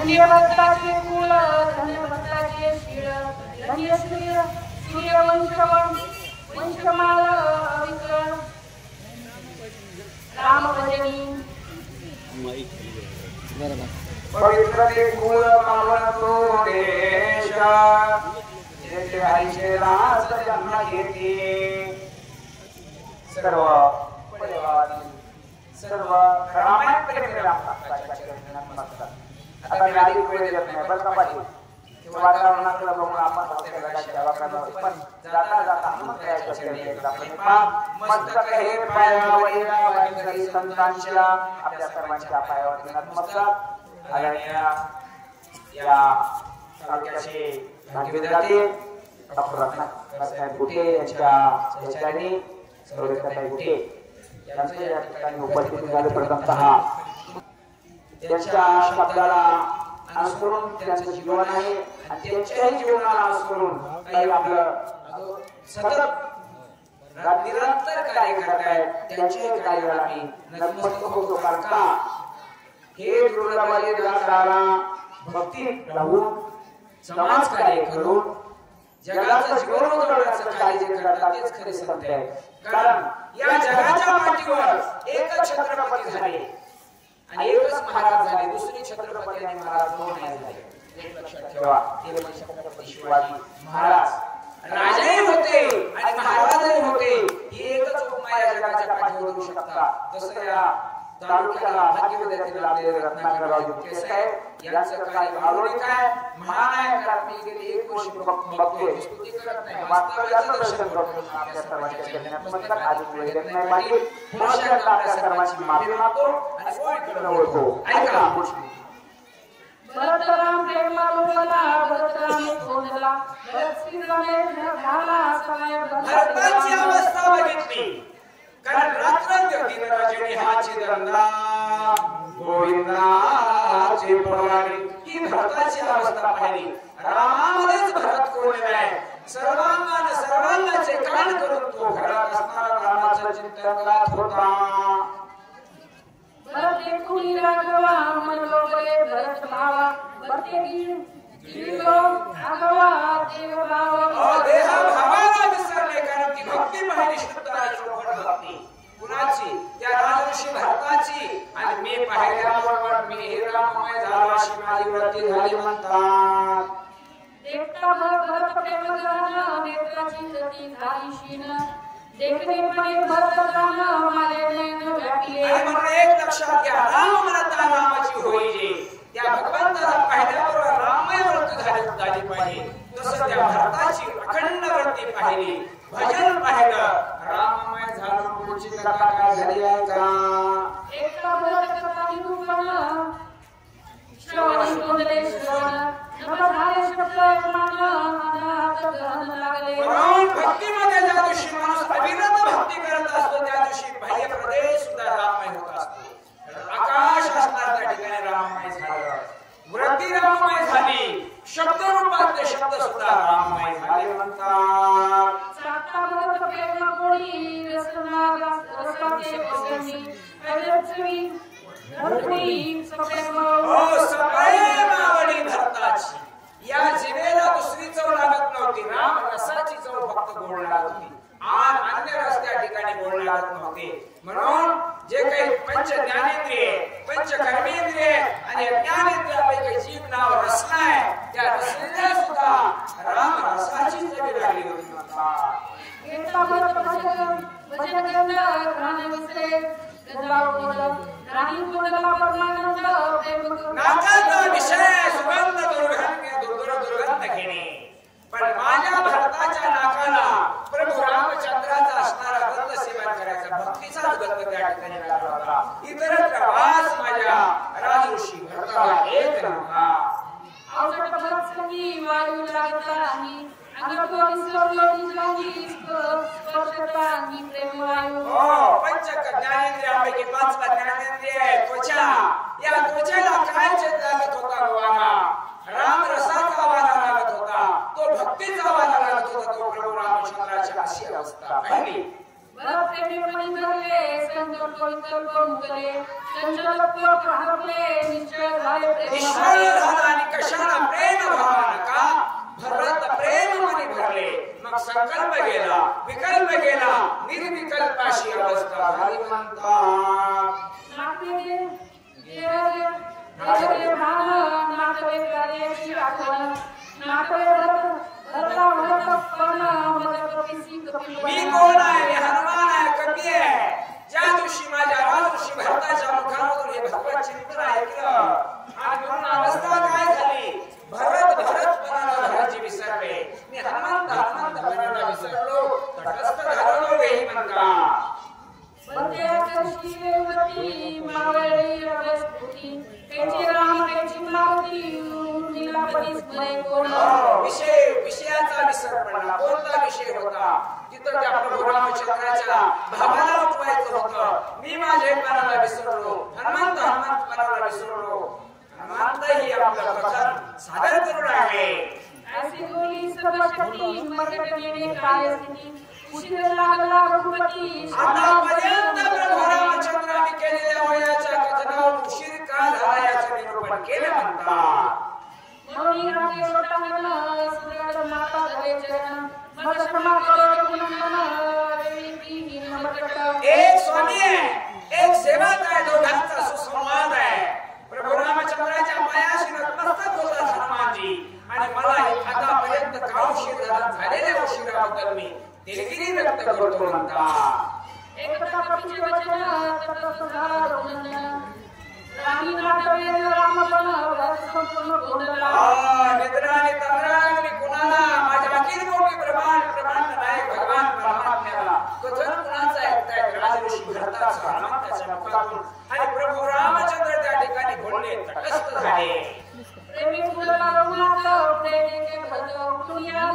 धन्यभक्ताचे कुळ धन्यभक्ताचे शीळ धन्य श्री वंशमाल विक्रम राम भजनी पवित्र ते कुळ पावन तो देश जेथे हरीचे दास जन्म घेते सर्व परिवार सर्व रामायण प्रेमी रामभक्ताच्या चरणी नमस्कार. आता मी आधी वेळ देत नाही बरं का पाटील वातावरणाकडे बघून आपण पण जाता जाता हनुमंताच्या चरणी एकदा प्रेमात मस्तक हे पायावरी संतांच्या आपल्या सर्वांच्या पायावरती नमस्कार. या तालुक्याचे भाग्यविधाते डॉक्टर रत्नाकर गुटे यांच्या चर्चाने सर्वताई गुटे यांचं या ठिकाणी उपस्थित झाले. प्रथमतः त्यांच्या शब्दाला अनुसरून त्यांचं जीवन आहे आणि त्यांच्याही जीवनाला अनुसरून काही आपलं सतत निरंतर कार्य करतायत त्यांच्याही कार्याला मी नतमस्तक होतो. कारण का हे दुर्लभाले दाताला भक्ती राहून समाज कार्य करून जगाचं जीवन उजळण्याचं कार्य जे करतात तेच खरे संत आहेत. कारण या जगाच्या पाठीवर एकच छत्रपती झाले आणि एकच महाराज झाले. दुसरे छत्रपती आणि महाराज दोन नाही झाले. एक लक्षात ठेवा. ते म्हणजे छत्रपती शिवाजी महाराज राजाही होते आणि महाराजही होते. ही एकच उपमा या जगाच्या पाठीवर होऊ शकतात. तसं या तालुक्याला भाग्यविधाते लाभलेले रत्नाकरराव गुटे साहेब यांचं कार्य अलौकिक आहे, महान आहे. कारण मी गेली 1 वर्ष बघतोय, स्तुती करत नाही, वास्तव्याचं दर्शन करतो. आपल्या सर्वांच्या चरणी नमस्कार. आधी वेळ देत नाही पाटील, पुन्हा आपल्या सर्वांची माफी मागतो आणि कोणीकडे वळतो. ऐका भरतराम प्रेमालू मला भरतराम सोडला भरत श्रीरामे झाला सहाय. भरताची अवस्था बघितली कारण रात्र दिन रजनी हाची दंदा गोविंदाची पवारी ही भरताची अवस्था पाहिली. रामामध्येच भरत कोण आहे. सर्वांगाचे कान करून तो घरात असणारा रामाचं चिंतन करत होता. भरत देखून राघवा म्हणलो बरे भरत भावा भरते गिलो राघवा देव भावा देह भावाला विसरले. कारण ती भक्ती पाहिली शुद्धाची भक्ती कुणाची त्या राजऋषी भरताची. आणि मी पाहिल्याबरोबर मी हे राममय झाला अशी माझी वृत्ती झाली म्हणतात. देखता भरत प्रेम जान नेत्राची गती झाली शीन देखणे पणे भरत राम माले नैन व्यापले. आणि म्हणून एक लक्षात घ्या, राम म्हणता रामाची होई. त्या भगवंताला पाहिल्याबरोबर राममय वृत्ती झाली पाहिजे. तसं त्या भरताची अखंड वृत्ती पाहिली, भजन पाहिलं, राममय झालं. पुढची कथा काय झाली आहे का? एकता भरत कथा निरूपण श्रवण शोधले श्रवण नवधारे शब्द मान अनाथ गहन लागले. म्हणून भक्तीमध्ये ज्या दिवशी माणूस अविरत भक्ती करत असतो त्या दिवशी बाह्य प्रदेश सुद्धा राममय होत असतो. आकाश असणार त्या ठिकाणी राममय झालं, वृत्ती राममय झाली, शब्द रूपातले शब्द सुद्धा राममय झाले म्हणतात. साता भरत प्रेम कोणी रसना रसाचे पसरणी कैलक्ष्मी धरणी सप्रेम सप्रेम आवडी भरताची. या जीवेला दुसरी चव लागत नव्हती. राम रसाची चव फक्त गोड लागत होती. अन्य रस त्या ठिकाणी गोड लागत नव्हते. म्हणून जे काही पंच ज्ञानेंद्रिय पंच कर्मेंद्रिय आणि ज्ञानेंद्रियापैकी जीव नाव रसना आहे त्या रसनेला सुद्धा राम रसाची चव लागली होती म्हणतात. एकता भरत भजन राणी विसरे गजरावोद राणी कोणला परमानंद प्रेम नाकाचा विषय सुगंध दुर्गंध घेणे. पण माझ्या भरताच्या नाकाला प्रभू रामचंद्राचा असणारा गंध सेवन करायचा भक्तीचाच गंध त्या ठिकाणी लागला होता. इतर प्रवास माझ्या राजऋषी भरताला एक नव्हता. अवघड भरत संगी वायू लागता नाही अंगतो विसरलो निजांगी स्पर्शता आणि प्रेम वायू. पंच ज्ञानेंद्रियापैकी 5 ज्ञानेंद्रिय त्वचा. या त्वचेला काय लागत होता? वारा. राम रसाचा वारा लागत होता, तो भक्तीचा वारा लागत होता. तो प्रभू रामचंद्राची अशी अवस्था पाहिली. भरत प्रेमी मनी धरले संकल्प विकल्प मुकले संकल्प हरपले निश्चय झाले निष्फळ झाला आणि कशाला प्रेम भावना का भरत प्रेम मनी भरले मग संकल्प गेला विकल्प गेला निर्विकल्पाशी अवस्था झाली म्हणतात मी कोण आहे हनुमान आहे कपी आहे ज्या दिवशी माझ्या राजऋषी भरताच्या मुखामधून हे भगवत चिंतन ऐकलं आणि म्हणून अवस्था काय झाली भरतपणाला भराची विसरले मी हनुमंतपणाला विसरलो तटस्थ झालो वेही म्हणतात विषयाचा विसर पडला कोणता विषय होता तिथं त्या प्रभू रामचंद्राच्या भावाला उठवायचं होतं मी माझेपणाला विसरलो हनुमंतपणाला विसरलो हनुमंत ही आपलं प्रकरण सादर करून आहे ऐसी बोली सर्वशक्ती मर्कट मेने काय स्थिती उशीर लागला रघुपती आतापर्यंत प्रभू रामचंद्राने केलेल्या वयाच्या कथनावर उशीर का झाला याचं निरूपण केलं म्हणतात म्हणून राजे लोटांगण सुरगड माता धरे चरण मग क्षमा करो रघुनंदन देवी नमस्कार एक स्वामी आहे एक सेवक आहे दोघांचा सुसंवाद आहे प्रभू रामचंद्राच्या पायाशी नतमस्तक होतात हनुमानजी आणि मला आतापर्यंत का उशीर झालेल्या उशिराबद्दल मी दिलगिरी व्यक्त करतो म्हणतात एक प्रतापीचे वचन तटस्थ झाला रघुनंदन राणी नाटवे रामपण घरात संपूर्ण गोंधळला निद्रा आणि तंद्रा आणि कुणाला माझ्या अखिल कोटी प्रमाण नायक भगवान परमात्म्याला कथन कुणाचा ऐकताय राजऋषी भरताचा हनुमंताच्या मुखातून आणि प्रभू रामचंद्र त्या ठिकाणी बोलले तटस्थ झाले प्रेमी फुलला रघुनाथ प्रेमीचे भक्त दुनिया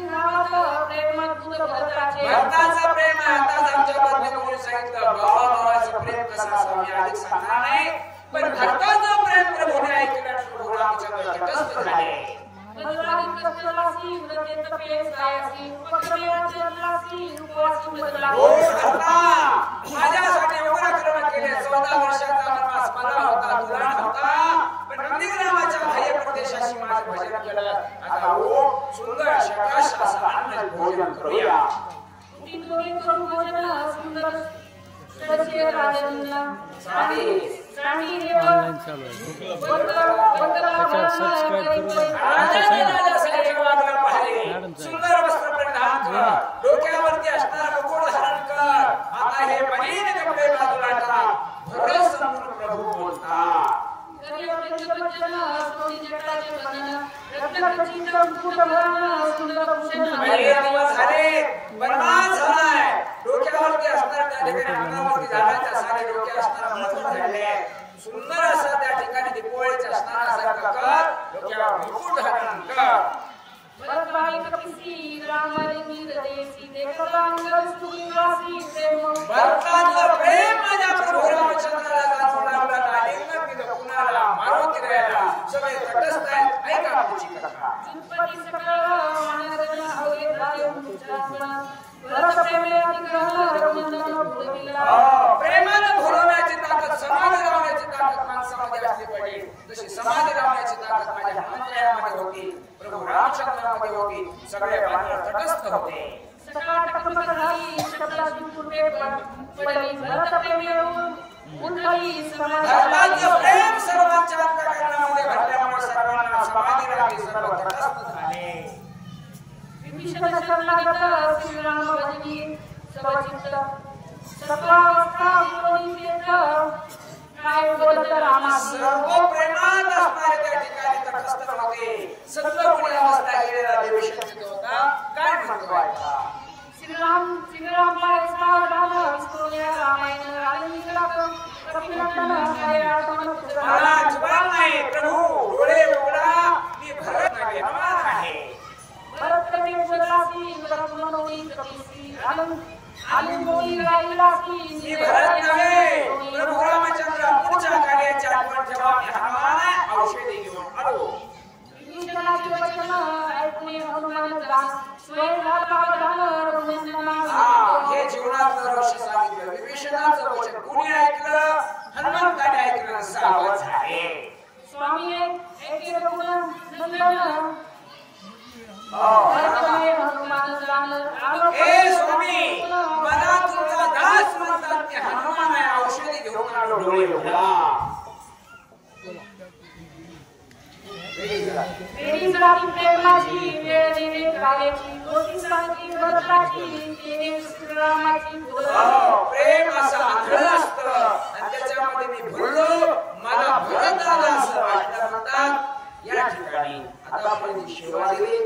नावात प्रेमत दूत भरताचे भरताचं प्रेम आताच आमच्या बंधूंनी सांगितलं भावाचं प्रेम कसं असावं मी अधिक सांगणार नाही पण भरताचं प्रेम प्रभूने ऐकलं प्रभू रामचंद्र तटस्थ झाले बदलावी कष्टलासी व्रते तपे सायासी उपक्रमाचे अल्लासी उपवासी बदला ओ भरता माझ्यासाठी एवढं कर्म केले 14 वर्षाचा वनवास मला होता तुला नव्हता पण नंदीग्रामाच्या बाह्य प्रदेशाशी माझं भजन केलं आता ओ सुंदर शकाश असं अन्न भोजन करूया तीन दोरी करू भोजन सुंदर सचे राजन्ना स्वामी ऑनलाइन चालू आहे त्याच्यावर सबस्क्राइब करून आमचं चॅनल सुंदर वस्त्र परिधान कर डोक्यावरती असणारा मुकुट धारण कर आता हे मलिन कपडे बाजूला टाक भरत समोर प्रभू बोलतात पहिले दिवस झाले वनवास झालाय डोक्यावरती असणारा त्या ठिकाणी अंगावरती झाडाच्या सारे डोक्यावर असणारा मुकुट घातले सुंदर असं त्या ठिकाणी दीपोळीचे असणारा सारखं कर डोक्यावर मुकुट धारण कर भरताचं प्रेम माझ्या प्रभू रामचंद्राला जाणून लागलं आलिंगन दिलं कुणाला मारुती रायाला सगळे तटस्थ आहेत ऐका पुढची कथा प्रेमानं भरवण्याची ताकद समाधी लावण्याची ताकद माणसामध्ये असली पाहिजे तशी समाधी लावण्याची ताकद माझ्या हनुमंतरायामध्ये होती प्रभू रामचंद्रामध्ये होती सगळे बांधव तटस्थ होते धर्माचं प्रेम सर्वांच्या अंतःकरणामध्ये भरल्यामुळे सर्वांना समाधी लावली सर्व तटस्थ झाले विभीषण शरणागत श्रीराम भजनी सर्वचित्त सर्वावस्था विरोधीत काय बोलत रामा सर्व प्रेमात असणारे त्या ठिकाणी तटस्थ होते सगळं कोणी अवस्था गेलेला विभीषण होता काय म्हणतो ऐका श्रीराम पायसा राम विष्णुया रामायण राजनिकला कपिलंदन काय आत्मन मला जुबान नाही प्रभू डोळे उघडा मी भरत नाही हनुमान आहे भरत कवी उजलासी भरत मनोई कपिसी आनंद मोई राहिलासी मी भरत नव्हे प्रभू रामचंद्र पुढच्या कार्याची आठवण ठेवा मी हनुमान आहे औषधी घेऊन आलो विभीषणाचे वचन ऐकणे हनुमान जाण स्वयं धान रघुनंदना हे जीवनाचं रहस्य सांगितलं विभीषणाचं वचन कुणी ऐकलं हनुमंताने ऐकलं सावध झाले स्वामी ऐके रघुन नंदन हनुमान जान आलो हे स्वामी मला तुमचा दास म्हणतात की हनुमान आहे औषधी घेऊन आलो डोळे उघडा तेरी जाती प्रेमाची वेळ देणे कालेची गोष्टी सांगती भरताची तेने श्रीरामाची प्रेम असं आंधळ असतं आणि त्याच्यामध्ये मी भरलो मला भरत आलं असं वाटलं म्हणतात या ठिकाणी आता आपण जी सेवा दिली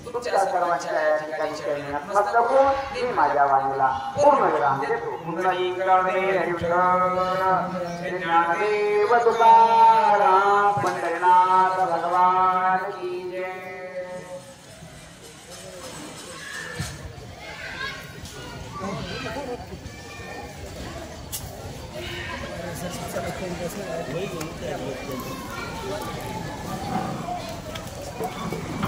तुमच्या सर्वांच्या या ठिकाणी चरणी नतमस्तक होऊन मी माझ्या वाणीला पूर्ण विराम देतो पुंडलीकरणे ज्ञानदेव तुकाराम पंढरीनाथ भगवान की जय Thank you.